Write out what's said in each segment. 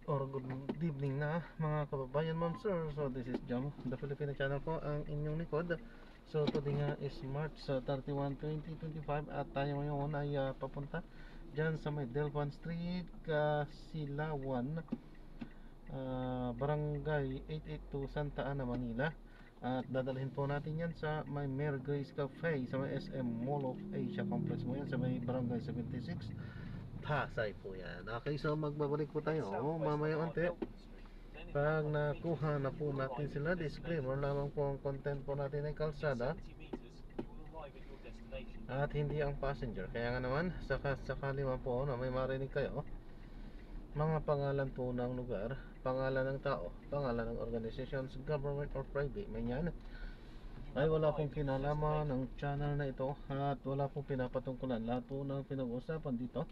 or good evening na mga kababayan, ma'am, sir. So this is Jam, the Filipino channel po, ang inyong likod. So today nga is March 31, 2025 at tayo ngayon ay papunta dyan sa may Delpan Street, Kasilawan, Barangay 882, Santa Ana, Manila. At dadalhin po natin yan sa may Mary Grace Cafe sa may SM Mall of Asia Complex mo yan sa may Barangay 76, Pasay po yan. Okay, so magbabalik po tayo mamaya unti. Pag nakuha na po natin sila, disclaimer lamang po, ang content po natin ay kalsada at hindi ang passenger. Kaya nga naman, sakali man po na may marinig kayo mga pangalan po ng lugar, pangalan ng tao, pangalan ng organizations, government or private, may yan, ay wala pong kinalaman ng channel na ito at wala pong pinapatungkulan. Lahat po ng pinag-uusapan dito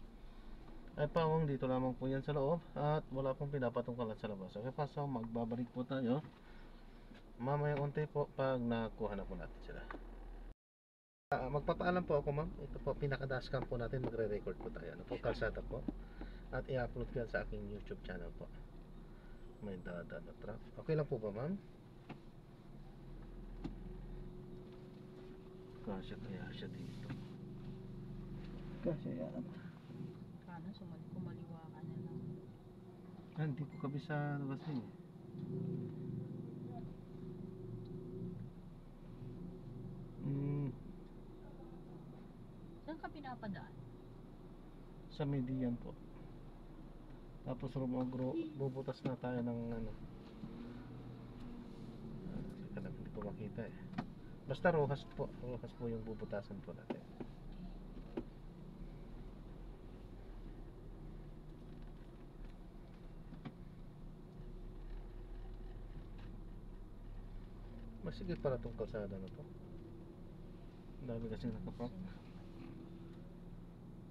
ay pawang dito lamang po yan sa loob at wala pong pinapatungkulan sa labas. Okay pa, so magbabalik po tayo mamaya unti po pag nakuha na po natin sila. Magpapaalam po ako, ma'am. Ito po, pinaka-dashcam po natin, magre-record po tayo. Ano po, kalsada po. At i-upload ko yan sa aking YouTube channel po. May dada na traffic. Okay lang po ba, ma'am? Kasya kaya siya dito. Kasya yan. Kana kumaliwa ka na lang. Hindi ko kabisa ano kasi. Saan ka pinapadaan? Sa Median po. Tapos Romagro, bubutas na tayo ng ano. Hindi ko makita eh. Basta Rojas po yung bubutasan po natin. Masigit pala itong kalsada na to. Ang dami kasi nakapark.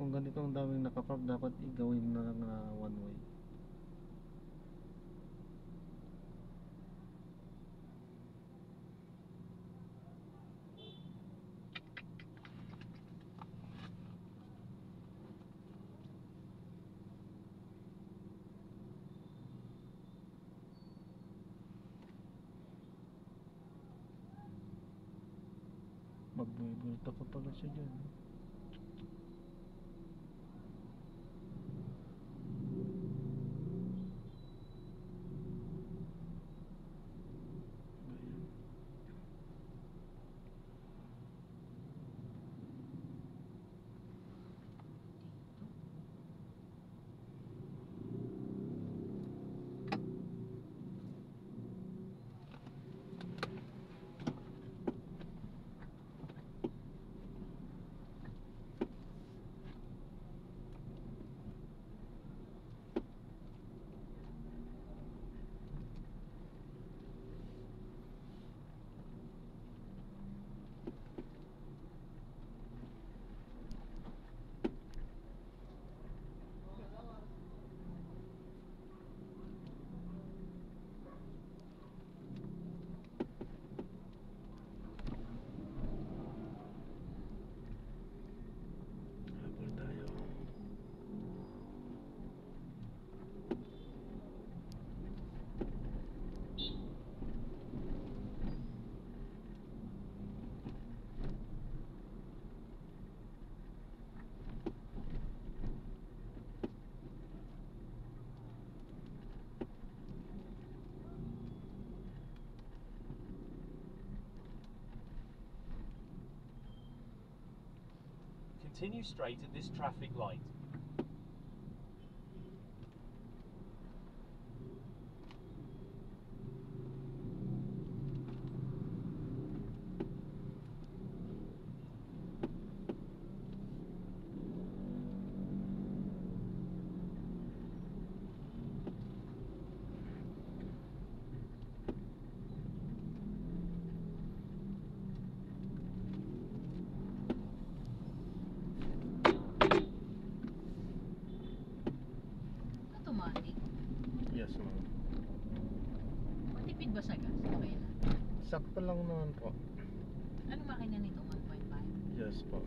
Kung ganito ang daming nakapark, dapat igawin na one way. Magbibulta pa pala siya dyan. Continue straight at this traffic light. Automatic. Yes, ma'am. Matipid ba sa gas? Okay na. Sakto lang naman po. Anong makina nito? 1.5? Yes po.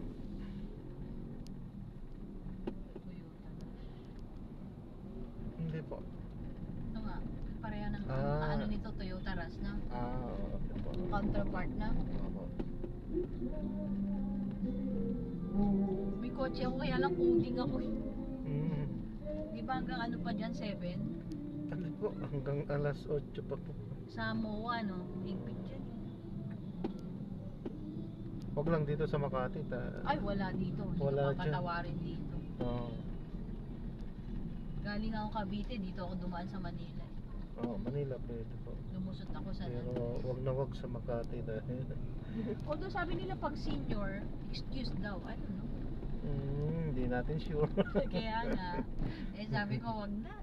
Toyota. Hindi po. pareha ng Ah. ano nito, Toyota Rush na. Okay po. Counterpart na. Opo. May kotse ako kaya lang coding ako. Mm. Di ba hanggang ano pa dyan, 7? Ano po, hanggang alas 8 pa po. Sa MOA, no? Higpit dyan. Huwag lang dito sa Makati. Ay, wala dito. Hindi Wala ko papatawarin dito. Oo. Galing ako Cavite, dito ako dumaan sa Manila. Manila pwede po. Lumusot ako sa Pero wag na wag sa Makati dahil Although sabi nila pag senior, excuse daw. I don't know. hindi natin sure. Kaya nga, sabi ko wag na.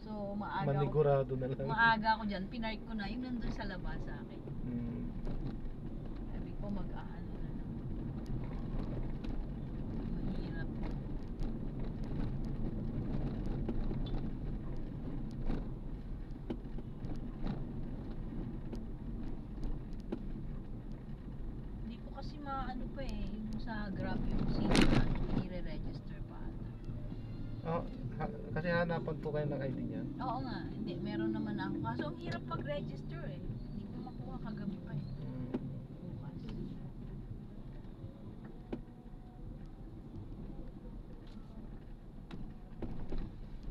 So maaga ako, Manigurado na lang. maaga ako dyan, pinark ko na yung nandun sa labas sa akin. Mm. Sabi ko mag-aano na lang. Mahirap. Hindi ko kasi maano pa yung sa Grab yung senior, i-re-register pa ata. Kasi hanapan po kayo ng ID niya. Oo nga, hindi, meron naman ako. Kaso ang hirap mag-register Hindi ko makuha kagabi pa Mm. Bukas.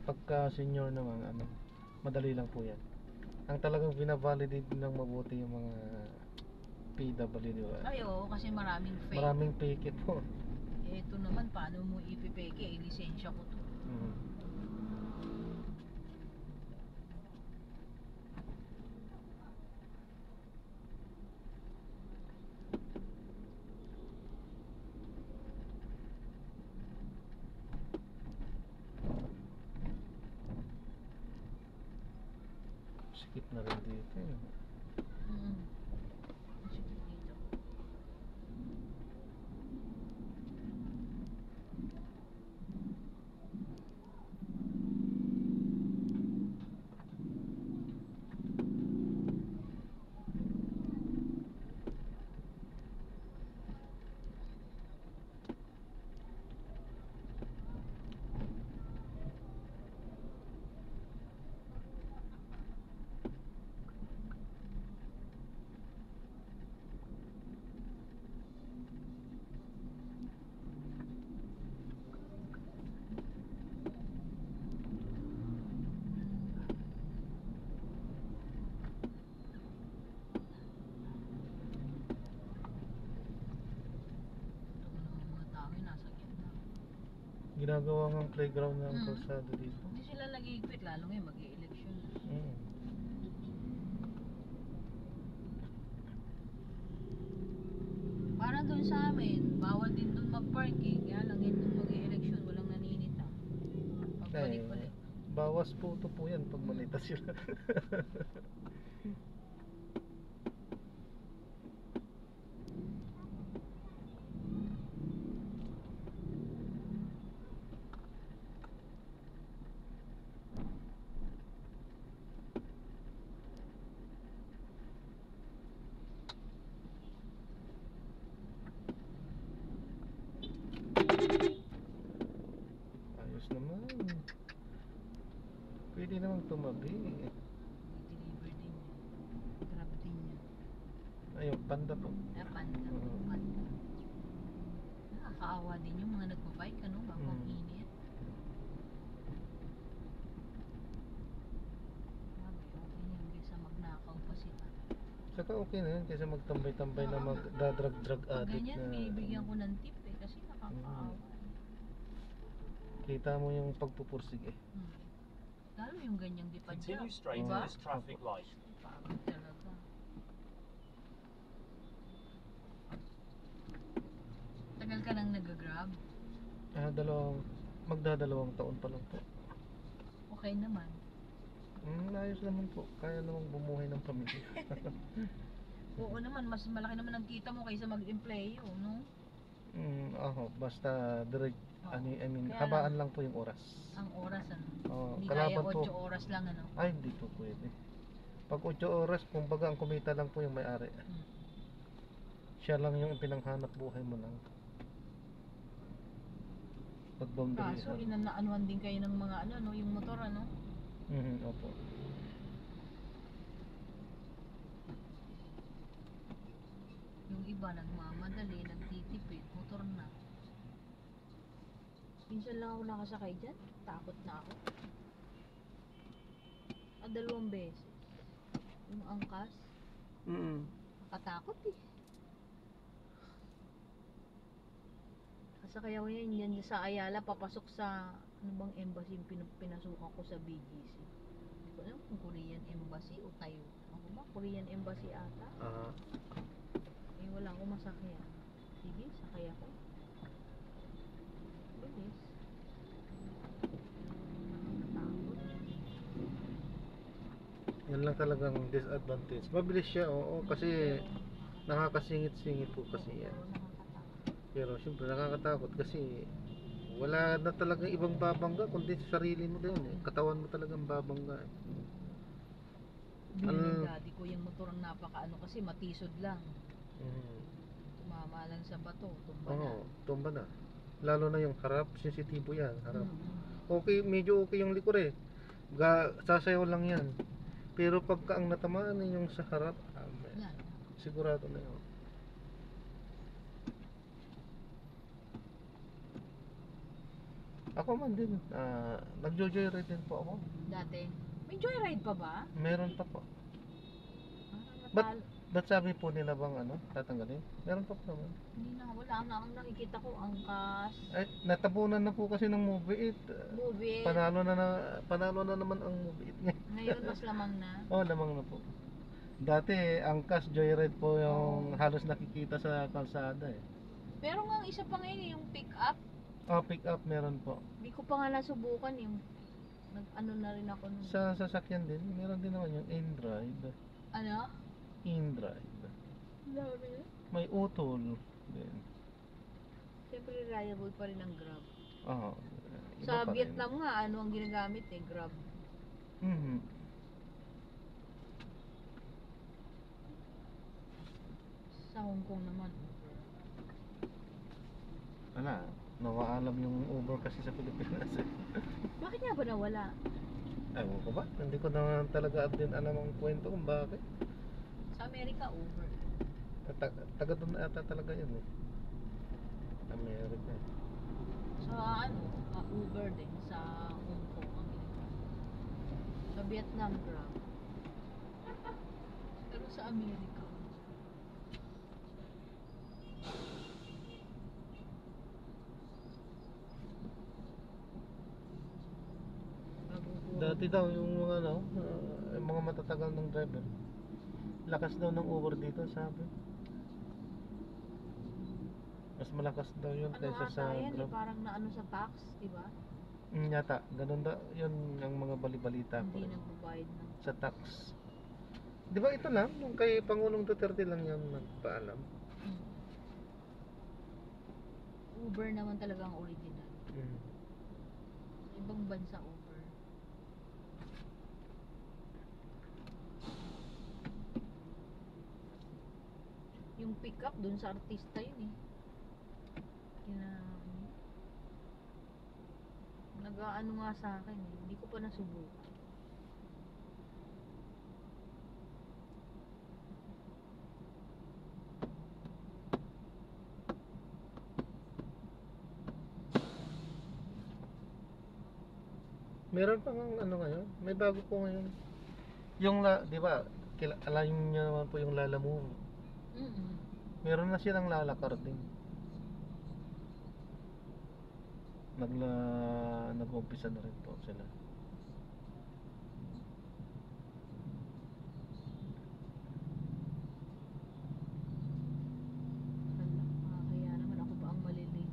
Pagka senior naman, madali lang po yan. Ang talagang binavalidate ng mabuti yung mga PWD. Ay oo, kasi maraming fake. Maraming fake po. Ito naman, paano mo ipipeke? Lisensya ko to. Mm. Skip na rin dito. Mm. Sige, dito. Ito ko naman mga tao yung nasa gitna. Ginagawa ng playground ng Mm. kalsada dito. Hindi sila nag-iigpit, lalo ngayon mag-i-election na. Mm. Parang doon sa amin, bawal din doon mag-parking. Kaya lang yun doon mag-i-election, walang naninita. Pagbalik-balik. Bawas puto po yan pag manita sila. Ayos naman. Pwede namang tumabi. I-deliver din yun. Grab din yun. Ayun, panda po. Panda. Oo. Panda. Nakakaawa din yung mga nagpa-bike, ano? Bakong Mm. init. Grabe, okay na yun kaysa magnakaw pa sila. Saka okay na yun kaysa magtambay-tambay na Oo. magdadrag-drag Pag addict ganyan, na binibigyan ko ng tip kasi nakakaawa. kita mo yung pagpupursige. Lalo yung ganyang di pa Continue straight diba? at this traffic light. Pagod talaga. Tagal ka nang nag-grab? Magdadalawang taon pa lang po. Okay naman. Ayos naman po. Kaya namang bumuhay ng pamilya. Oo naman, mas malaki naman ang kita mo kaysa mag-empleyo, no? Basta direct, Oo. I mean, Kaya habaan lang po yung oras. Ang oras, ano? Hindi Kalaban kaya po. 8 oras lang, ano? Ay, hindi po pwede. Pag 8 oras, kumbaga ang kumita lang po yung may-ari. Siya lang yung pinanghanap buhay mo lang. Pag boundary. Kaso, inanaanuhan din kayo ng mga ano, no? Yung motor, ano? Opo. Yung iba nagmamadali, nagtitipid, motor na. Minsan lang ako nakasakay dyan, takot na ako. Dalawang beses. Yung angkas, nakatakot eh. Kasakay ako yan sa Ayala, papasok sa, ano bang embassy yung pinasukan ko sa BGC. Hindi ko alam kung Korean Embassy o Taiwan. Ako ba? Korean Embassy ata. Eh wala akong masakyan. Sige, sakay ako. Bilis. Nakakatakot. Yan lang talagang disadvantage. Mabilis siya, oo, kasi nakakasingit-singit po kasi yan. Oo, nakakatakot. Pero syempre nakakatakot kasi wala na talagang ibang babangga kundi sa sarili mo din eh. Katawan mo talagang babangga eh. Bili Ano? ng daddy ko yung motor ang napakaano kasi matisod lang. Mm. Tumama lang sa bato, tumba na. Oo, tumba na. Lalo na yung harap, sensitibo yan, harap. Mm. Okay, medyo okay yung likod eh. Sasayaw lang yan. Pero pagka ang natamaan na yung sa harap, Wala na. sigurado na yun. Ako man din, nagjo-joyride din po ako. Dati, may joyride pa ba? Meron pa po. Parang Ba't sabi po nila bang tatanggalin? Meron pa po naman. hindi na, wala na akong nakikita ko angkas, Ay, natabunan na po kasi ng Move It. movie. Panalo na naman ang Move It ngayon. Ngayon mas lamang na. Oh, lamang na po. Dati, angkas joyride po yung halos nakikita sa kalsada eh. Pero nga ang isa pa ngayon yung pick up, Oh, pick up meron po. hindi ko pa nga nasubukan yung nag-ano na rin ako nung, Sa sasakyan din, meron din naman yung in-drive. ano? In-drive. Dami. May utol din. Siyempre reliable pa rin ang Grab. Oo. Iba Sa pa rin. Vietnam nga, ano ang ginagamit eh, Grab. Mhm. Sa Hong Kong naman, Wala. Nawaalam yung Uber kasi sa Pilipinas eh. bakit nga ba nawala? Ewan ko ba? Hindi ko naman talaga din alam ang kwento kung bakit. Sa Amerika, Uber. Taga doon ata talaga yun eh. America. Sa ano, Uber din sa Hong Kong ang ginagamit. Sa Vietnam, Grab. Pero sa Amerika, Dati daw yung mga yung mga matatagal ng driver. Lakas daw ng Uber dito, sabi. Mas malakas daw yun ano kaysa sa ata yan eh, Grab. parang naano sa tax, di ba? Yata, ganun daw yun ang mga balibalita ko Hindi rin. nagbabayad ng Sa tax. Di ba ito lang? Nung kay Pangulong Duterte lang yan nagpaalam. Hmm. Uber naman talaga ang original. Mm. Ibang bansa Uber. Yung pick up dun sa artista yun eh. Nag-aano nga sa akin eh. Hindi ko pa nasubukan. Meron pang ngayon, may bago po ngayon. Yung di ba, alam niyo naman po yung Lala Move. Mm-mm. Meron na silang lalakar din. Nag-umpisa na rin po sila. Kaya naman ako pa ang malilate.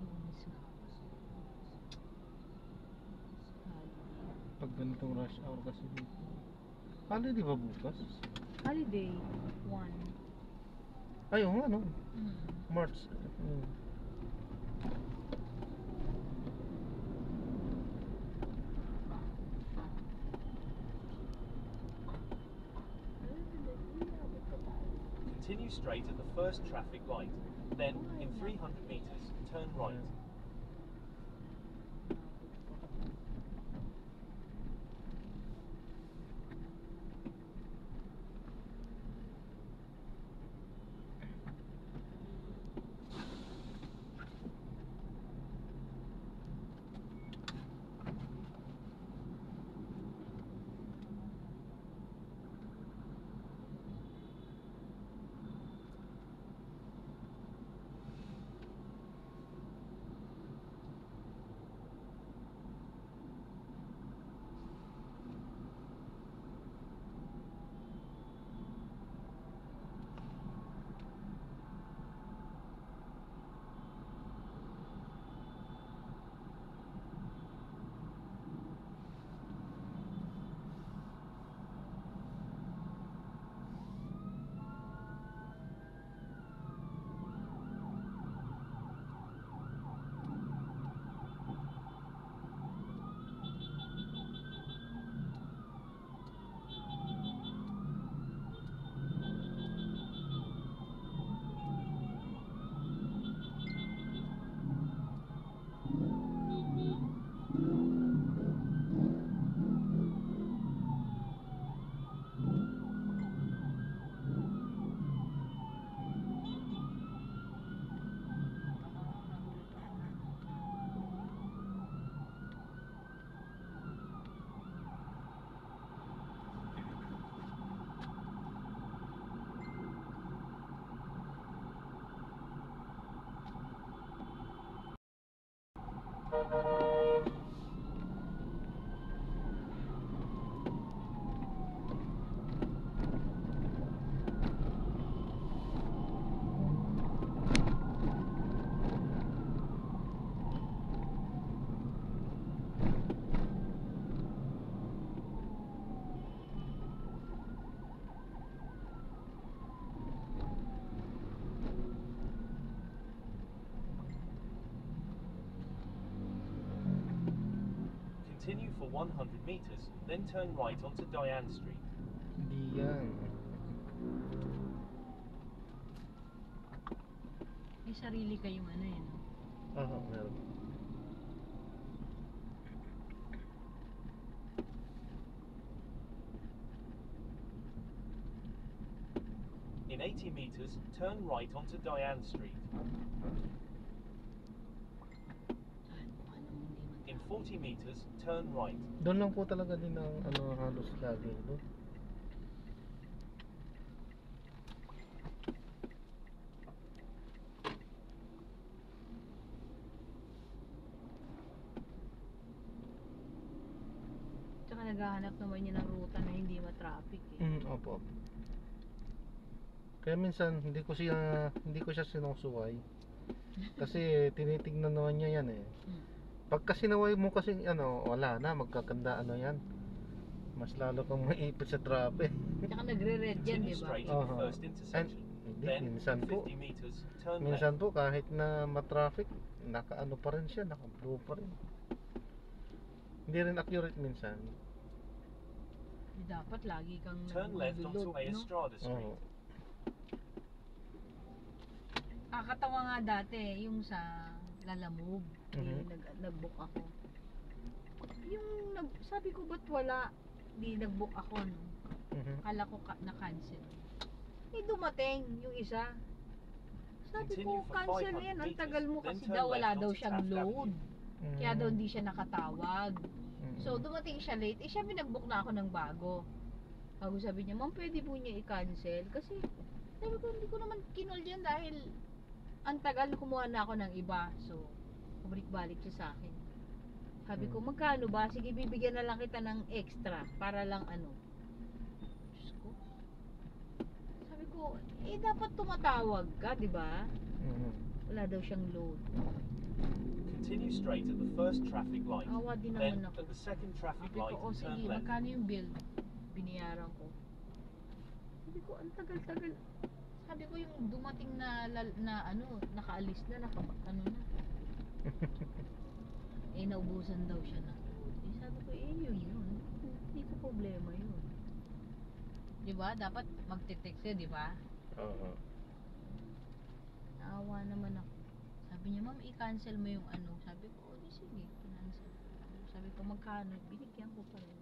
Inis nga ako. Pag ganitong rush hour kasi dito. Di ba bukas? Holiday 1. Ay, oo nga, no? Mm. March. Continue straight at the first traffic light. Then, in 300 meters, turn right. Continue for 100 meters, then turn right onto Diane Street. Hindi yan. May sarili kayong ano eh, no? Oo, meron. In 80 meters, turn right onto Diane Street. In 40 meters, turn right. Doon lang po talaga din ang ano halos lagi doon. Tsaka naghahanap naman niya ng ruta na hindi ma-traffic eh. Opo. Kaya minsan hindi ko siya sinusuway. Kasi tinitingnan naman niya yan eh. Pagka sinaway mo kasi wala na, magkakanda yan. Mas lalo kang maipit sa traffic. Tsaka nagre-red yan, Continue di ba? straight at the Uh-huh. first intersection. Hindi, Then, minsan in po. 50 meters, turn Minsan left. po kahit na matraffic, naka-ano pa rin siya, naka-blue pa rin. Hindi rin accurate minsan. Dapat lagi kang Turn left onto naglulod, no? Estrada Street. Oo. Kakatawa nga dati, yung sa Lalamove, nag-book ako. Sabi ko ba't wala, di nag-book ako, no? Kala ko na-cancel. Dumating yung isa. Sabi ko, Continue for cancel 500 yan, ang meters, tagal mo then kasi turn daw wala left daw onto siyang Taft load. Avenue. Kaya daw hindi siya nakatawag. So, dumating siya late. Syempre nag-book na ako ng bago. Bago sabi niya, ma'am, pwede po niya i-cancel. Kasi, sabi ko, hindi ko naman kinol yan dahil ang tagal kumuha na ako ng iba. So, pabalik-balik siya sa akin. Sabi ko, magkano ba? Sige, bibigyan na lang kita ng extra para lang ano. Diyos ko. Sabi ko, dapat tumatawag ka, di ba? Wala daw siyang load. Continue straight at the first traffic light. Awa din Then, naman ako. at the second traffic Sabi ko, light, o turn sige, left. magkano yung bill? Binayaran ko. Sabi ko, ang tagal-tagal. Sabi ko yung dumating na, ano, nakaalis na, ano na. Naubusan daw siya ng load. Sabi ko, yun. Hindi ko problema yun. Diba? Dapat magte-text eh, diba? Oo. Naawa naman ako. Sabi niya, ma'am, i-cancel mo yung ano. Sabi ko, di sige, cancel. Sabi ko, magkano? Binigyan ko pa rin.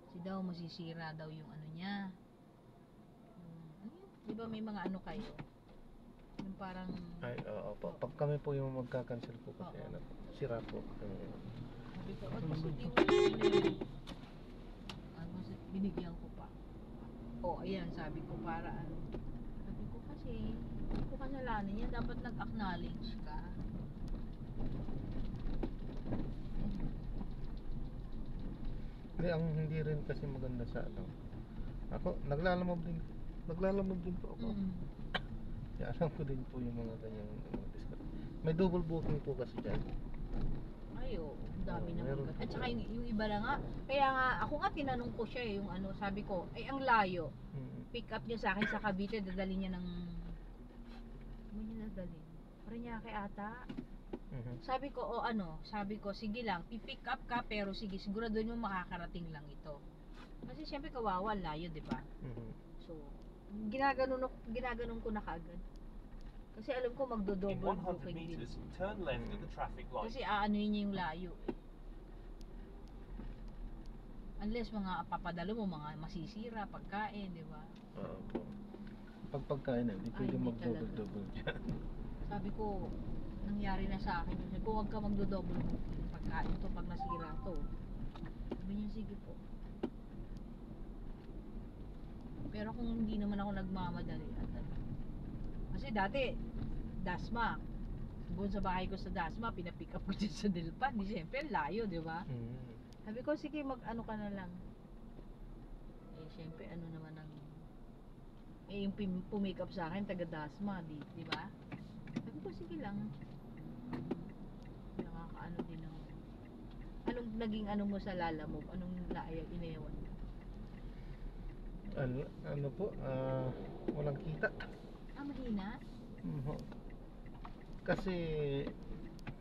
Kasi daw, masisira daw yung ano niya. Di ba may mga ano kayo? Yung parang... Ay, oo po. Pag kami po yung magka-cancel po kasi Oo. ano, sira po. Sabi ko, kasi di mo problema. Binigyan ko pa. Ayan, sabi ko para ano. Sabi ko kasi, hindi ko kasalanan yan. Dapat nag-acknowledge ka. Hindi, ang hindi rin kasi maganda sa ano. Ako, naglalamog din po ako. Kaya alam ko din po yung mga ganyang discount. May double booking po kasi dyan. Ay, ang dami naman. Meron At po. saka yung iba na nga, kaya nga, ako nga tinanong ko siya yung ano, sabi ko, ang layo. Pick up niya sa akin sa Cavite, dadali niya ng... Ano niya dadali? Parañaque ata. Sabi ko, sabi ko, sige lang, pick up ka, pero sige, siguro doon mo makakarating lang ito. Kasi syempre kawawa, layo, di ba? So, ginaganon ko na kaagad. Kasi alam ko In magdo-double 100 booking din. meters, turn left at the traffic light. Kasi aanuin niya yung layo eh. Unless mga papadalo mo, mga masisira, pagkain, di ba? Oo po. Pag pagkain hindi pwede hindi mag-double dyan. Sabi ko, nangyari na sa akin. Sabi ko, huwag ka magdo-double booking. Pagkain to, pag nasira to. Sabi niya, sige po. Pero kung hindi naman ako nagmamadali at ano. Kasi dati, Dasma. Doon sa bahay ko sa Dasma, pinapick up ko dyan sa Dilpan. Di siyempre, layo, di ba? Sabi ko, sige, mag-ano ka na lang. Siyempre, ano naman ang... yung pumick up sa akin, taga Dasma, di ba? Sabi ko, sige lang. Nakakaano din ako. Anong naging ano mo sa Lalamove? Anong inayawan mo? Ano po, walang kita. Mahina? Kasi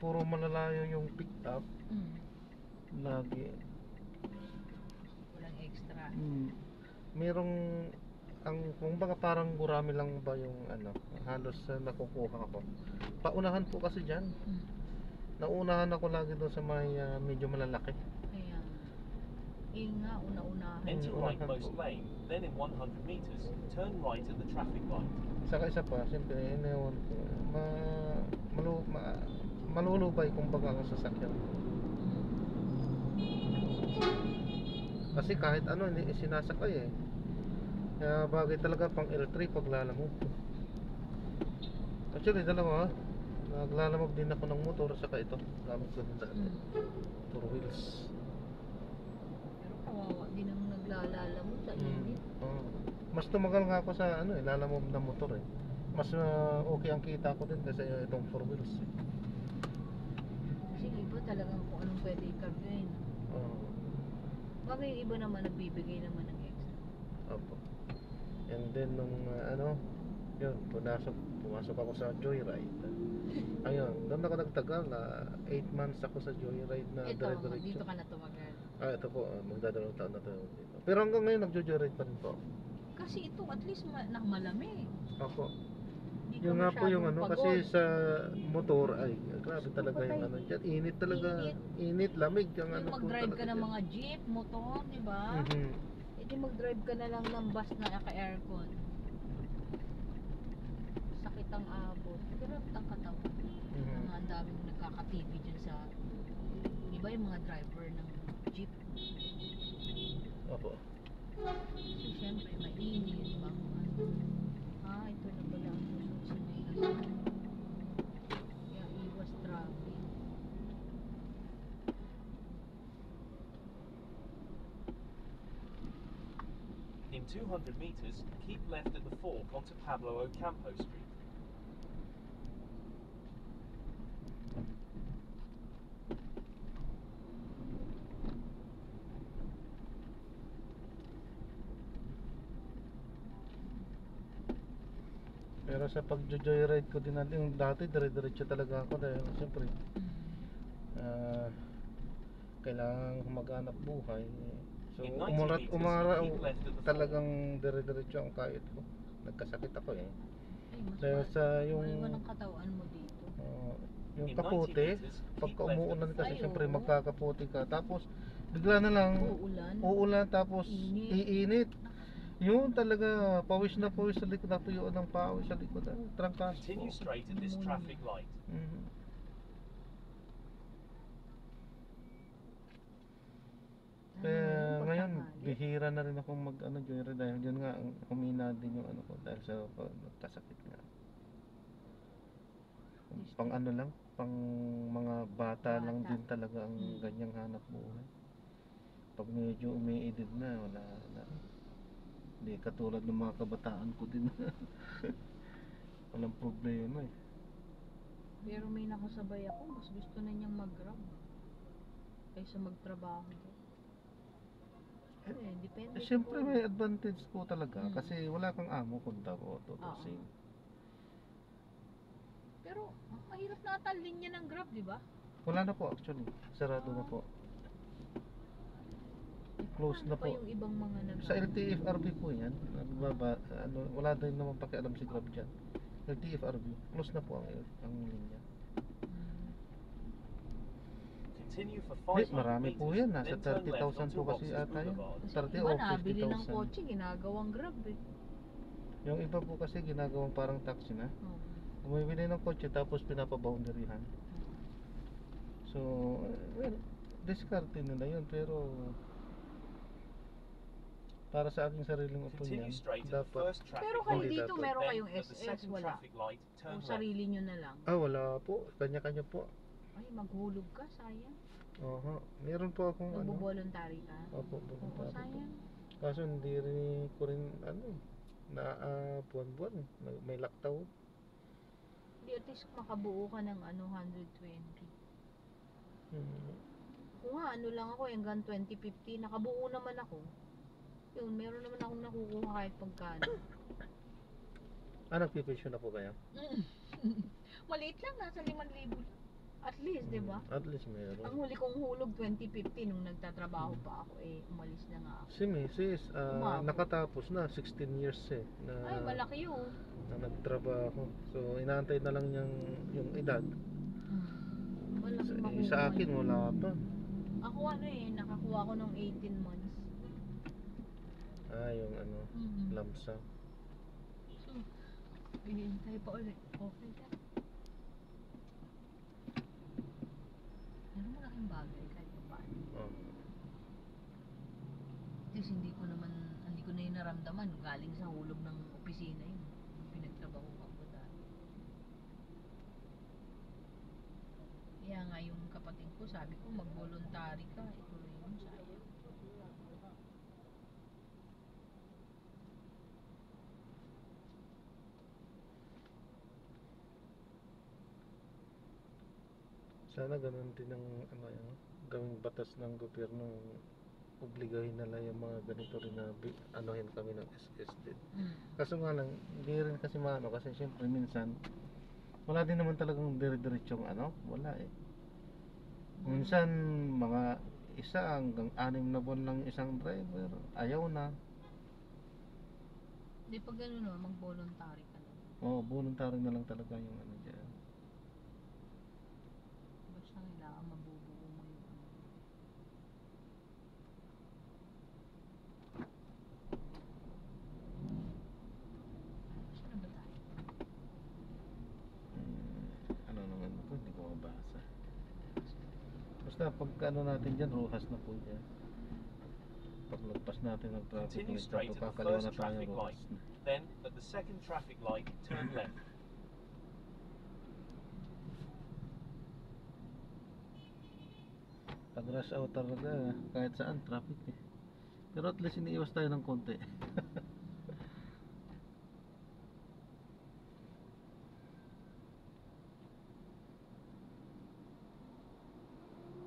puro malalayo yung pick up. Lagi. Walang extra. Merong kung baga parang gurami lang ba yung ano, halos nakukuha ko. Paunahan po kasi dyan. Naunahan ako lagi doon sa may medyo malalaki. Kaya, nga, una-unahan. Enter right most lane, then in 100 meters, turn right at the traffic light. Saka isa pa, siyempre, inewan ko, malulubay kung baga ang sasakyan. Kasi kahit ano, hindi sinasakay eh. Kaya bagay talaga pang L3 pag lalamog. Actually, dalawa. Naglalamog din ako ng motor, saka ito. Lamog ko din dati. 4 wheels. Pero kawawa din ang naglalalamog sa init. Mas tumagal nga ako sa ano lalamog na motor eh. Mas okay ang kita ko din kasi itong 4 wheels eh. Kasi iba talagang kung anong pwede i-cargain. Bagay yung iba naman nagbibigay naman ng extra. Opo. And then nung yun, pumasok ako sa Joyride. Ayun, doon ako nagtagal na 8 months ako sa Joyride na Ito, driver. dito ka na tumagal. Ito po, magdadalawang taon na tayo dito. Pero hanggang ngayon nagjo-joyride pa rin po. Kasi ito at least malamig. Ako. Hindi ka Yung nga po yung masyadong ano, pagod. kasi sa motor ay grabe talaga yung ano dyan. Init talaga. Init, lamig. Yung ano po mag-drive ka talaga ng dyan. mga jeep, motor, di ba? Hindi mag-drive ka na lang ng bus na naka-aircon. Sakit ang abot. Pero ang katawan. Ang daming nagkaka-TV dyan sa... Di ba yung mga driver ng jeep? Opo. So, syempre, mainit. Ito na pala ang susunod si Maylas. Kaya iwas traffic. In 200 meters, keep left at the fork onto Pablo Ocampo Street. Pero sa pag-joyride ko din natin, yung dati dire-diretso talaga ako dahil siyempre ah, kailangan maghanap buhay. So In 90 meters, keep left at the talagang dire-diretso ang kahit ko. Nagkasakit ako eh. Ay, mas Dahil sa yung maiwan ang katawan mo dito. yung In 90 kapote, meters, pagka keep left umuulan at the kasi Ay, siyempre oo. magkakapote ka. Tapos bigla na lang Uulan. tapos Init. iinit. Yun talaga, pawis na pawis sa likod, natuyuan ng pawis sa likod. Trangkas po. Continue straight at this traffic light. Mhm. Kaya ngayon, bihira na rin akong mag joyride dahil yun nga, humina din yung ano ko dahil sa kasakit nga. Pang ano lang, pang mga bata lang Bata. din talaga ang ganyang hanap buhay. Pag medyo umiidid na, wala na. Hindi katulad ng mga kabataan ko din. Walang problema eh. Pero may nakasabay ako, mas gusto na niyang mag-grab kaysa magtrabaho doon. Depende. Siyempre may advantage po talaga Mm. kasi wala kang amo kung daw tutusin. Pero mahirap na ata linya ng grab, di ba? Wala na po actually, sarado na po. Close na Ano pa po. yung ibang mga Sa LTFRB po yan, wala din naman pakialam si Grab dyan. LTFRB, close na po ang linya. Continue for Wait, 500 marami meters, po yan, nasa then turn left 30,000 onto po kasi Roxas ata yan. Boulevard. 30 iba o nabili ng 50,000. kotse, ginagawang grab eh. Yung iba po kasi ginagawang parang taxi na. Oo. Bumibili ng kotse tapos pinapaboundarihan. So, well, diskarte nila yun pero para sa aking sariling opinion, Continue straight at the dapat first traffic Pero kayo Hindi light. dito dapat. meron Then, kayong at the SS, second wala? traffic light, turn O left. sarili nyo na lang? wala po, kanya-kanya po. Ay, maghulog ka, sayang. Oho, meron po akong Magbo-voluntary ka? Opo, Oo, voluntary po. sayang. Kaso hindi rin ko rin na buwan-buwan may laktaw. Di at least makabuo ka ng 120. Hmm. Kung nga, lang ako, hanggang 2050, nakabuo naman ako. Yun, meron naman akong nakukuha kahit pagkano. Nagpipensyon na po kayo? Maliit lang, nasa 5,000 lang. At least, di ba? At least meron. Ang huli kong hulog 2050 nung nagtatrabaho pa ako, umalis na nga ako. Si Mrs. Umabot. Nakatapos na 16 years na Ay, malaki yun. na nagtrabaho. So inaantay na lang niyang yung edad. Malaki makuha. Sa akin wala pa. Ako nakakuha ko ng 18 months. Yung lump sum. So, hinihintay pa ulit. Okay ka. Ano malaking bagay kahit pa paano. At least hindi ko na yun naramdaman galing sa hulog ng opisina yun. Pinagtrabaho ko dati. Kaya nga yung kapatid ko sabi ko mag-voluntary ka. Ituloy yun, sayang. Sana ganun din ang gawing batas ng gobyerno, obligahin nila yung mga ganito rin na anuhin kami ng SS din. Kaso nga lang, hindi rin kasi maano kasi syempre minsan wala din naman talagang dire-diretsong wala eh. Minsan mga isa hanggang 6 na buwan lang isang driver, ayaw na. Di pag gano'n naman, mag-voluntary ka na. Voluntary na lang talaga yung dyan. Basta kailangan mabubuo mo yung Saan na ba tayo? Ano naman ito, hindi ko mabasa. Basta pag natin dyan, ruhas na po dyan. Pag lagpas natin ng traffic Continue light, straight at the kakaliwa first na tayo, traffic ruhas light. na. Then, at the second traffic light, turn left. Pag rush hour talaga, kahit saan traffic eh. Pero at least iniiwas tayo ng konti.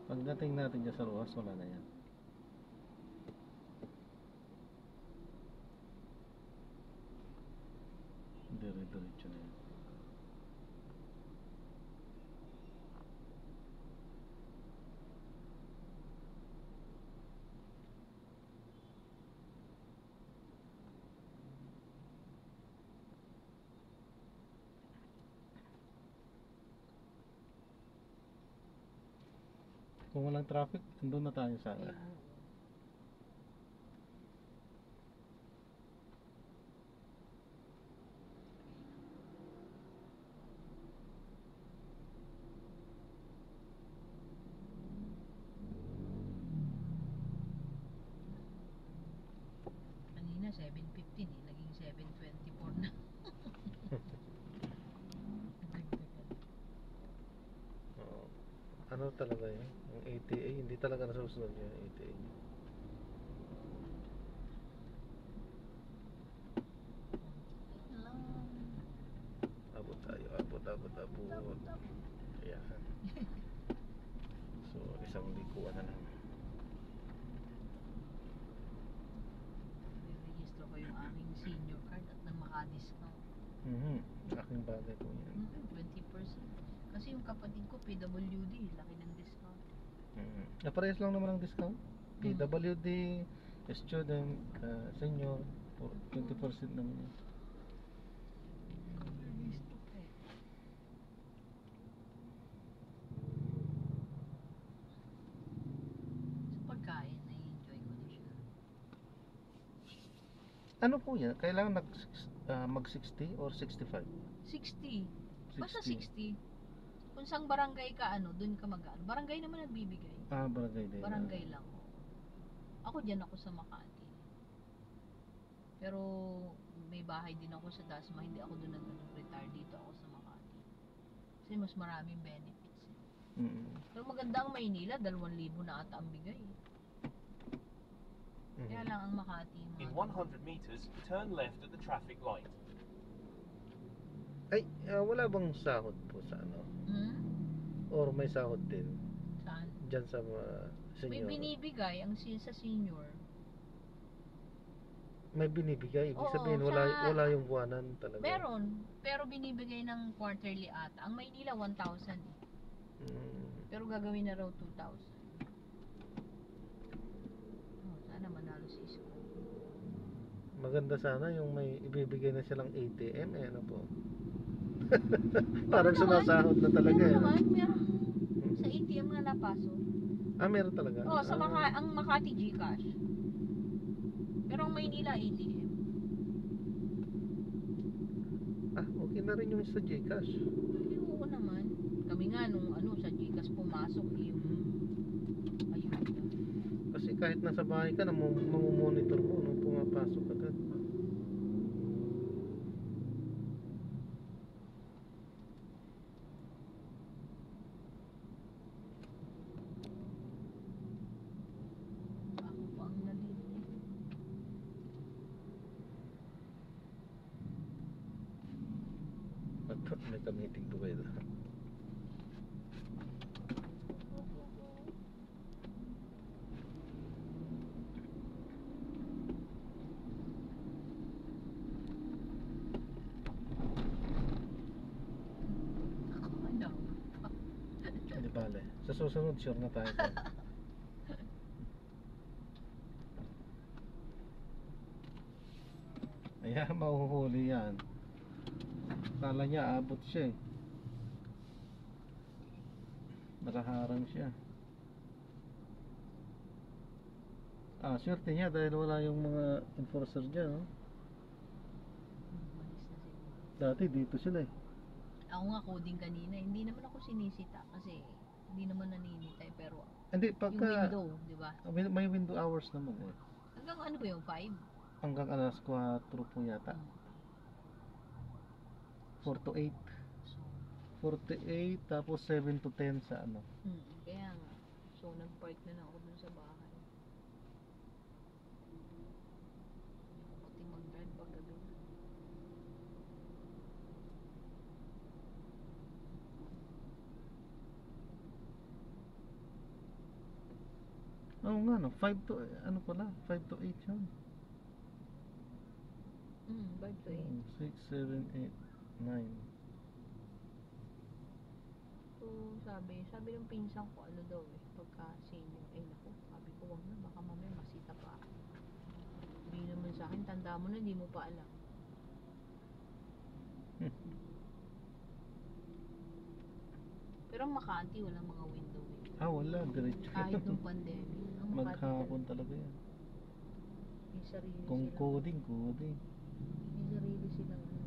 Pagdating natin dyan sa ruhas, wala na yan. dire-diretso na yan. Kung walang traffic, andun na tayo sa Ay, oo. Kanina 7:15 eh, naging 7:24 na. Nagdagdagan. Oo. Ano talaga yun? Yung ATA, hindi talaga nasusunod yung ATA. Ayun lang. Abot tayo, abot. Ayan. So, isang likuan na lang. Nirehistro ko yung aking senior card at nang maka-discount. Aking bagay po yan. 20%. Kasi yung kapatid ko, PWD, laki ng discount. Parehas lang naman ang discount. Mm. PWD, student, senior, 20% naman yun. Nirehistro pa eh. Sa pagkain, nai-enjoy ko na siya. Ano po yan? Kailangan mag 60 or 65? 60. Basta 60. Kung sang barangay ka, dun ka mag-ano. Barangay naman nagbibigay. Barangay din. Barangay lang. Ako dyan ako sa Makati. Pero may bahay din ako sa Dasma. Hindi ako doon nag-retire, dito ako sa Makati. Kasi mas maraming benefits. Pero maganda ang Maynila, 2,000 na ata ang bigay. Kaya lang ang Makati. In 100 meters, turn left at the traffic light. Ay, wala bang sahod po sa ano? Or may sahod din? Saan? Diyan sa mga May senior? binibigay sa senior. May binibigay? Ibig Oo, sabihin, wala yung buwanan talaga? Meron, pero binibigay ng quarterly ata. Ang Maynila 1,000 eh. Pero gagawin na raw 2,000. Sana manalo si Isko. Maganda sana yung may ibibigay na silang ATM ano po. Parang sumasahod na talaga Meron sa ATM nga napaso. Meron talaga? Sa ang Makati GCash. Pero ang Maynila ATM. Okay na rin yung sa GCash. Oo naman. Kami nga nung sa GCash pumasok yung ayun. Kasi kahit nasa bahay ka, mamumonitor mo nung pumapasok agad. Ako pa ang nalilig. May ka-meeting po kayo doon. Hindi bale. Sa susunod, sure na tayo. Ayan, mahuhuli yan. Kala niya, abot siya eh. Nakaharang siya. Swerte niya dahil wala yung mga enforcer dyan. No? Malis na siguro. Dati dito sila eh. Ako nga coding kanina, hindi naman ako sinisita kasi hindi naman naninitay pero Hindi, yung pagka window, di ba? may window hours naman eh. Hanggang ano ba yung 5? Hanggang alas 4 po yata. 4 to 8. So, 4 to 8 tapos 7 to 10 sa ano. kaya nga. So, nag-park na lang ako dun sa bahay. Pati mag-drive pag gabi na. Oo nga no, 5 to ano pala, 5 to 8 yun. 5 to 8. 6, 7, 8, 9. So, sabi ng pinsan ko, ano daw eh, pagka senior, naku, sabi ko, wag na, baka mamaya masita pa ako. Hindi naman sa akin, tanda mo na, hindi mo pa alam. Pero ang Makati, walang mga window. Wala, diretso. Kahit nung pandemic, ang Makati Maghapon talaga yan. may sarili Kung silang, coding. may sarili silang ano.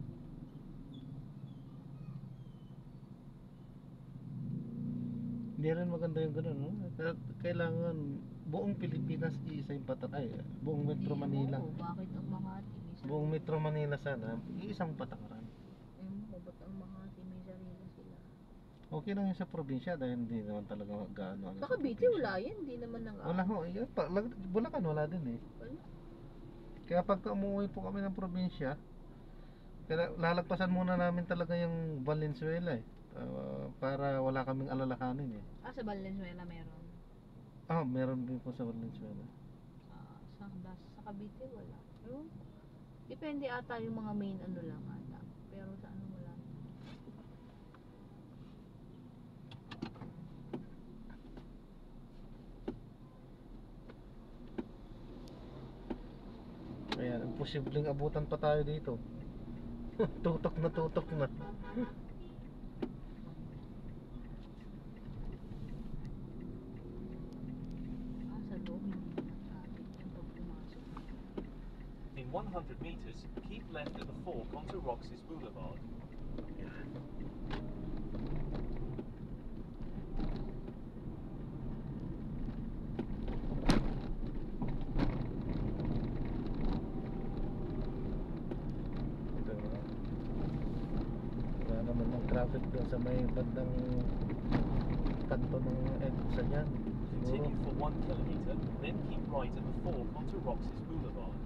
Hindi rin maganda yung gano'n, no? Kailangan buong Pilipinas iisa yung patak. Buong Metro Hindi, Manila. oo, bakit ang Makati may sarili? Buong Metro Manila sana, iisang patakaran. Ba't ang Makati may sarili sila? Okay lang yun sa probinsya dahil hindi naman talaga gaano Sa Cavite, wala yan, hindi naman nang Wala ho, Bulacan wala din eh. Wala. Kaya pagka umuwi po kami ng probinsya, lalagpasan muna namin talaga yung Valenzuela eh. Para wala kaming alalahanin eh. Sa Valenzuela meron. Meron din po sa Valenzuela. Sa Cavite wala. Pero, depende ata yung mga main ano lang ata. Pero sa ano wala. Kaya posibleng abutan pa tayo dito. tutok na. Sa loob hindi na traffic yung pag pumasok. In 100 meters, keep left at the fork onto Roxas Boulevard. Wala naman ng traffic doon sa may bandang kanto ng EDSA niyan. Siguro. Continue for 1 kilometer, then keep right at the fork onto Roxas Boulevard.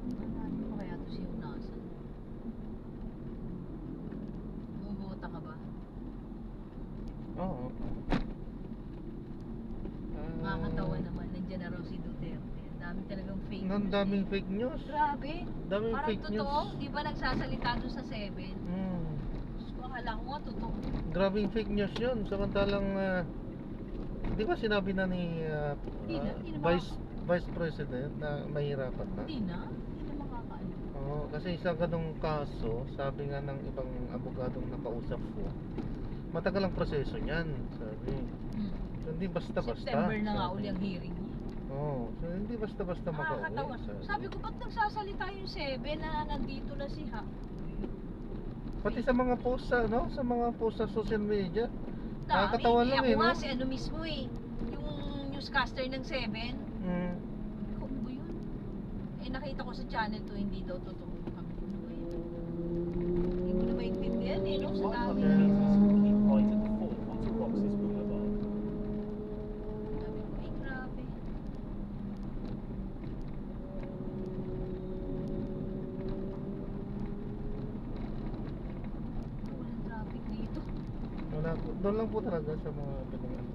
Ano pa kaya to si Unasan? Bumubota ka ba? Oo. Nakakatawa naman, nandiyan na raw si Duterte. Ang dami talagang fake Ang news. daming fake news. Grabe. Daming Parang fake totoo, news. di ba nagsasalita doon sa 7? Diyos ko, akala ko nga totoo. Grabing fake news yun. Samantalang, di ba sinabi na ni Hindi na Vice President na mahirapan na? Hindi na makakaano. Oo, kasi isa ganong kaso, sabi nga ng ibang abogadong nakausap ko, matagal ang proseso niyan, sabi. So, hindi basta-basta. September na nga sabi. uli ang hearing niya. Oo, so hindi basta-basta Nakakatawa. makauwi. Sabi ko, ba't nagsasalita yung 7 na nandito na si Ha? Pati sa mga post sa, no? Sa mga post sa social media. Nakakatawa lang Ako eh, nga no? si ano mismo eh. Yung newscaster ng 7. Kung ba yun? Nakita ko sa channel to, hindi daw totoo. Sabi ko, ano ba yun? Hindi ko na maintindihan eh, no? Sa 500 dami. meters, keep right at the fork onto Roxas Boulevard. Sabi ko, ay grabe. Walang traffic dito. Wala po. Doon lang po talaga sa mga pinangan.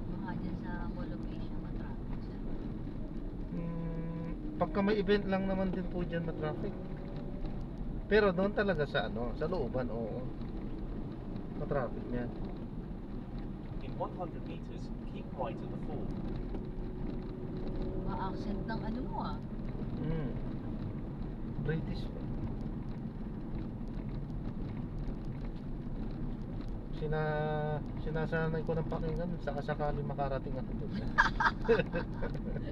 Baka dyan sa Mall of Asia matraffic siya. Pagka may event lang naman din po dyan na-traffic. Pero doon talaga sa ano, sa looban, oo. Ma-traffic niya. In 100 meters, keep right at the fork. Ma-accent ng ano mo ah. British pa. Sinasanay ko ng pakinggan saka sakali makarating ako doon.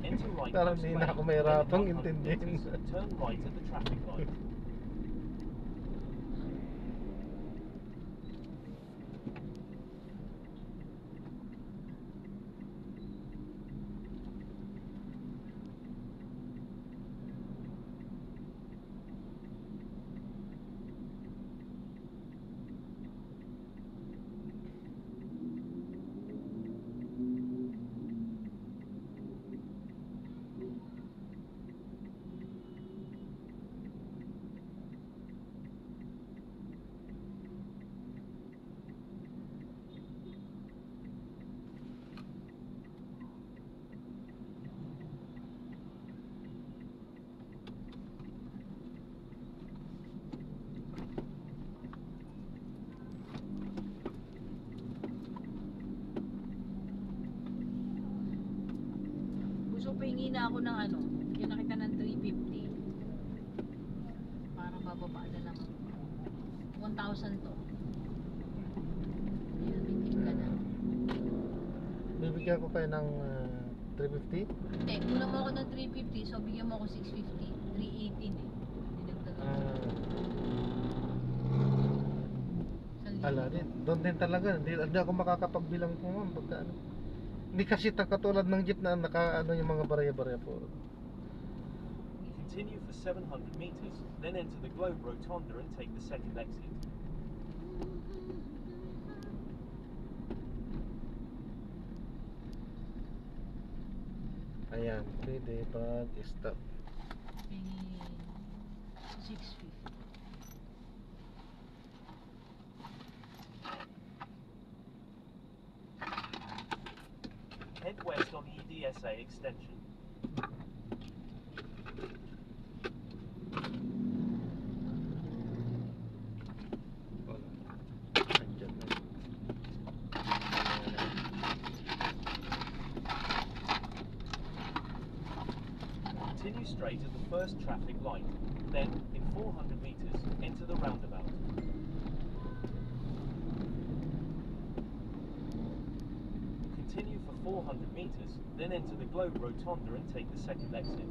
Enter right Parang next di lane, na ako then mahirapang in 100 intindihin. meters, turn right at the traffic light. Gusto pahingi na ako ng ano, bigyan na kita ng 350. Para bababa na lang. 1,000 to. Ayun, may tip ka na. Bibigyan ko kayo ng 350. Hindi, una mo ako ng 350, so bigyan mo ako 650. 318 eh. Dinagdagan ko. Ala din, doon din talaga. Hindi ako makakapagbilang po ma'am pagka ano. Hindi kasi katulad ng jeep na naka ano yung mga barya-barya po. Continue for 700 meters, then enter the Globe Rotunda and take the second exit. Ayan, pwede pag stop. Pingin 650. Head west on the EDSA extension. Andyan na. Continue straight at the first traffic light. Then, in 400 meters, enter the roundabout. Continue for 400 meters, then enter the Globe Rotunda and take the second exit.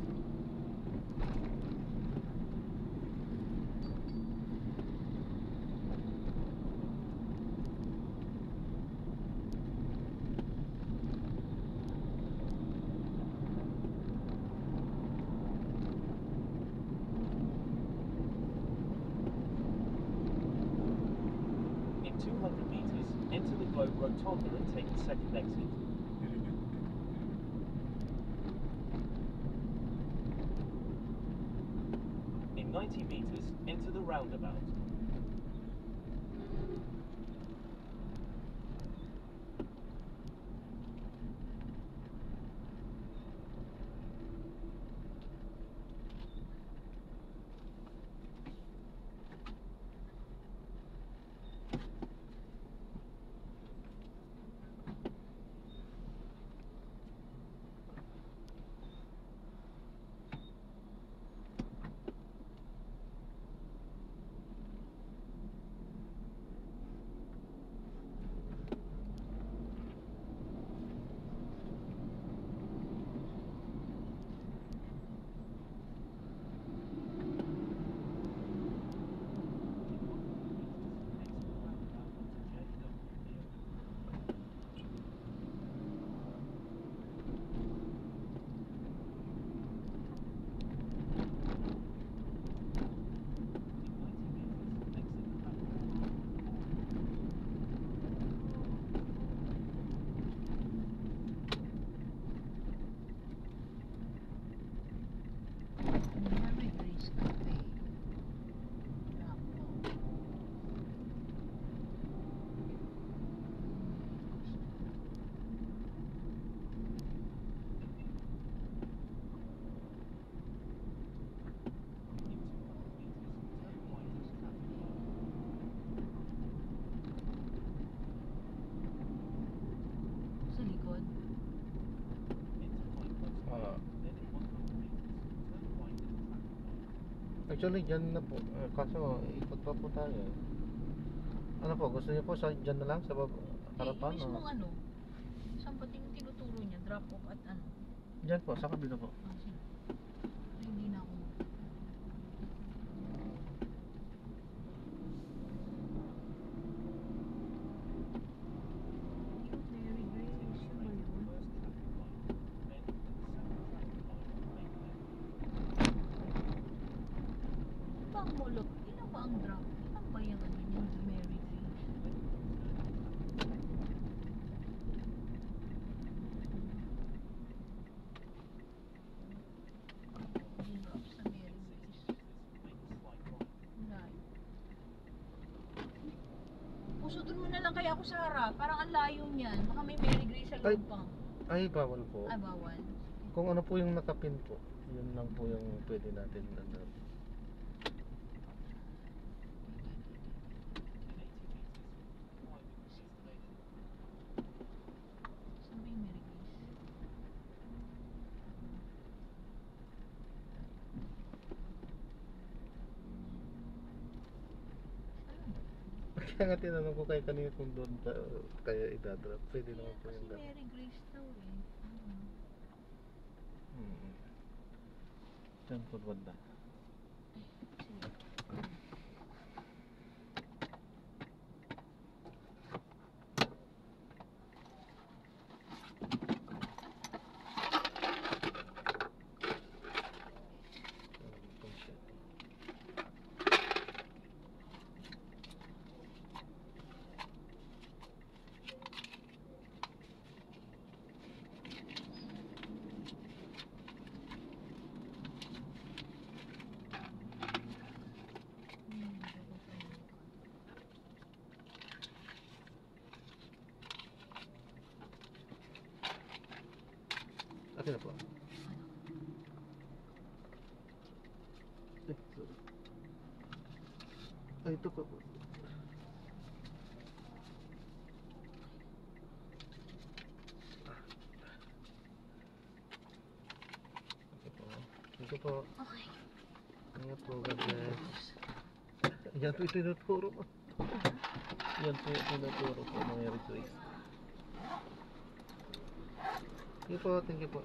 In 200 meters, enter the Globe Rotunda and take the second exit. In 90 meters, enter the roundabout. May Grace Cafe. Bravo. Sa likod. Ah, actually dyan na po. Kaso ikot pa po tayo. Ano po, gusto niyo po sa dyan na lang sa harapan? Yung O? mismong ano, saan ba tinuturo niya? Drop off at ano? Dyan po, sa kabila po. Ah, sige. Ay, hindi na ako. Mary Grace, yun ba yun? Ano ba ang mulot? Ilan ba ang drop? Ilan ba yung ano yung Mary Grace? Yung drop sa Mary Grace. Wala. Puso doon muna lang kaya ako sa harap. Parang ang layo niyan. Baka may Mary Grace sa Ay. loob pa. Ay, bawal po. Ay, bawal. Kung ano po yung nakapin po, yun lang po yung pwede natin ano. Saan ba yung Mary Grace? Kaya nga tinanong ko kayo kanina kung doon kaya idadrop. Pwede naman po yung Kasi gano'n. Mary Grace daw eh. Diyan po banda. Sige. Akin na po. Sorry. Ay, ito pa po. Ito po. Okay. Ingat po, God bless. Yan po yung tinuturo mo. Yan po yung tinuturo po, Mary Grace. Thank you po, thank you po.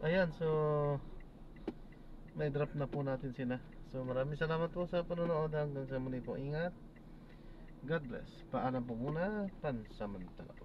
Ayan, so may drop na po natin sila. So maraming salamat po sa panonood. Hanggang sa muli po, ingat. God bless. Paalam po muna, pansamantala.